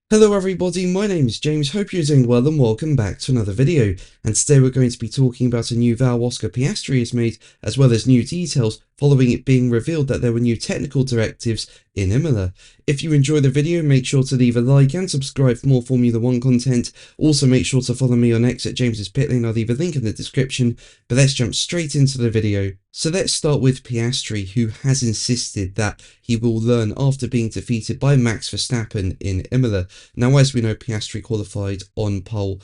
Hello everybody, my name is James, hope you're doing well and welcome back to another video. And today we're going to be talking about a new vow Oscar Piastri has made, as well as new details following it being revealed that there were new technical directives in Imola. If you enjoy the video, make sure to leave a like and subscribe for more Formula 1 content. Also make sure to follow me on X at James's Pit Lane, I'll leave a link in the description. But let's jump straight into the video. So let's start with Piastri, who has insisted that he will learn after being defeated by Max Verstappen in Imola. Now, as we know, Piastri qualified on pole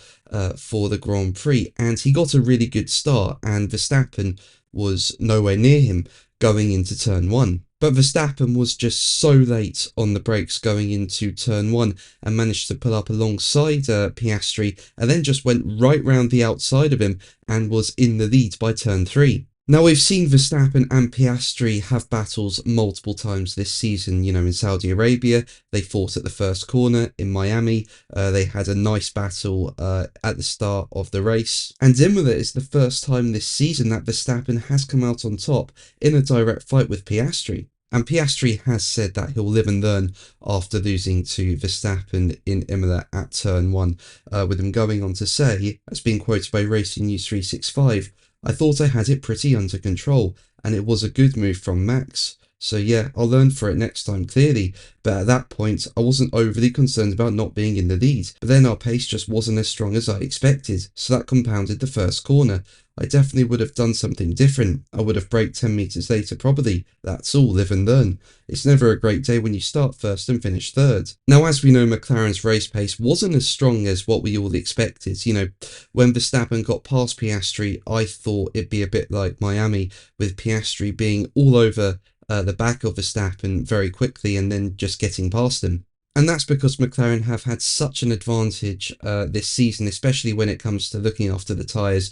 for the Grand Prix, and he got a really good start, and Verstappen was nowhere near him going into turn one. But Verstappen was just so late on the brakes going into turn one and managed to pull up alongside Piastri and then just went right round the outside of him and was in the lead by turn three. Now, we've seen Verstappen and Piastri have battles multiple times this season. In Saudi Arabia, they fought at the first corner. In Miami, they had a nice battle at the start of the race. And Imola is the first time this season that Verstappen has come out on top in a direct fight with Piastri. And Piastri has said that he'll live and learn after losing to Verstappen in Imola at turn one, with him going on to say, as being quoted by Racing News 365, "I thought I had it pretty under control, and it was a good move from Max. So yeah, I'll learn for it next time clearly, but at that point I wasn't overly concerned about not being in the lead, but then our pace just wasn't as strong as I expected, so that compounded the first corner. I definitely would have done something different. I would have braked 10 metres later probably. That's all, live and learn. It's never a great day when you start first and finish third." Now, as we know, McLaren's race pace wasn't as strong as what we all expected. When Verstappen got past Piastri, I thought it'd be a bit like Miami, with Piastri being all over the back of Verstappen very quickly and then just getting past him. And that's because McLaren have had such an advantage this season, especially when it comes to looking after the tyres,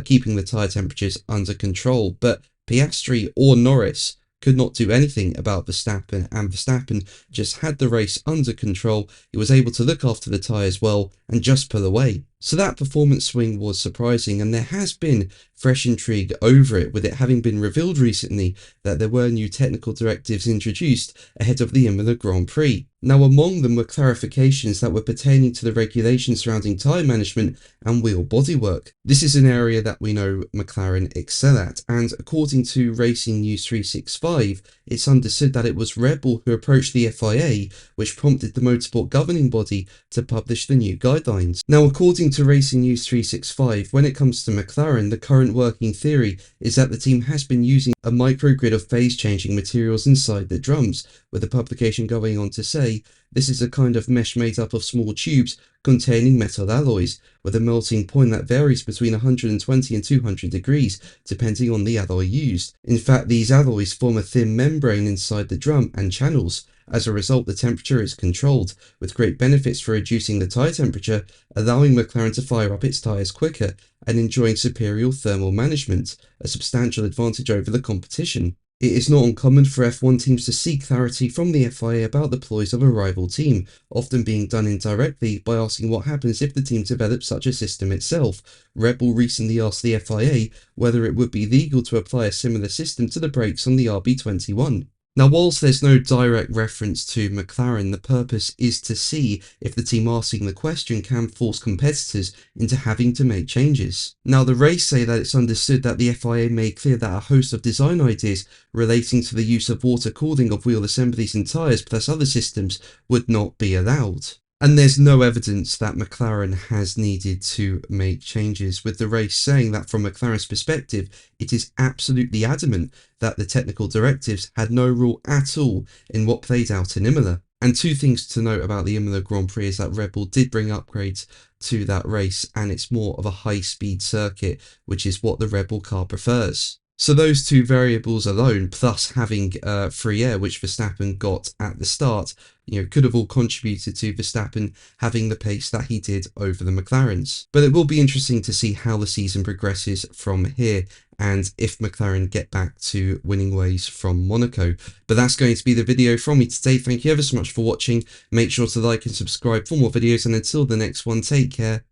keeping the tyre temperatures under control. But Piastri or Norris could not do anything about Verstappen, and Verstappen just had the race under control. He was able to look after the tyres well and just pull away. So that performance swing was surprising, and there has been fresh intrigue over it, with it having been revealed recently that there were new technical directives introduced ahead of the Imola Grand Prix. Now, among them were clarifications that were pertaining to the regulations surrounding tyre management and wheel bodywork. This is an area that we know McLaren excel at, and according to Racing News 365, it's understood that it was Red Bull who approached the FIA, which prompted the motorsport governing body to publish the new guidelines. Now, according to Racing News 365, when it comes to McLaren, the current working theory is that the team has been using a microgrid of phase-changing materials inside the drums, with the publication going on to say, "This is a kind of mesh made up of small tubes containing metal alloys, with a melting point that varies between 120 and 200 degrees, depending on the alloy used. In fact, these alloys form a thin membrane inside the drum and channels. As a result, the temperature is controlled, with great benefits for reducing the tyre temperature, allowing McLaren to fire up its tyres quicker and enjoying superior thermal management, a substantial advantage over the competition. It is not uncommon for F1 teams to seek clarity from the FIA about the ploys of a rival team, often being done indirectly by asking what happens if the team develops such a system itself. Red Bull recently asked the FIA whether it would be legal to apply a similar system to the brakes on the RB21. Now, whilst there's no direct reference to McLaren, the purpose is to see if the team asking the question can force competitors into having to make changes. Now, the race say that it's understood that the FIA made clear that a host of design ideas relating to the use of water cooling of wheel assemblies and tyres plus other systems would not be allowed. And there's no evidence that McLaren has needed to make changes, with the race saying that from McLaren's perspective, it is absolutely adamant that the technical directives had no role at all in what played out in Imola. And two things to note about the Imola Grand Prix is that Red Bull did bring upgrades to that race, and it's more of a high-speed circuit, which is what the Red Bull car prefers. So those two variables alone, plus having free air, which Verstappen got at the start, could have all contributed to Verstappen having the pace that he did over the McLarens. But it will be interesting to see how the season progresses from here, and if McLaren get back to winning ways from Monaco. But that's going to be the video from me today. Thank you ever so much for watching. Make sure to like and subscribe for more videos, and until the next one, take care.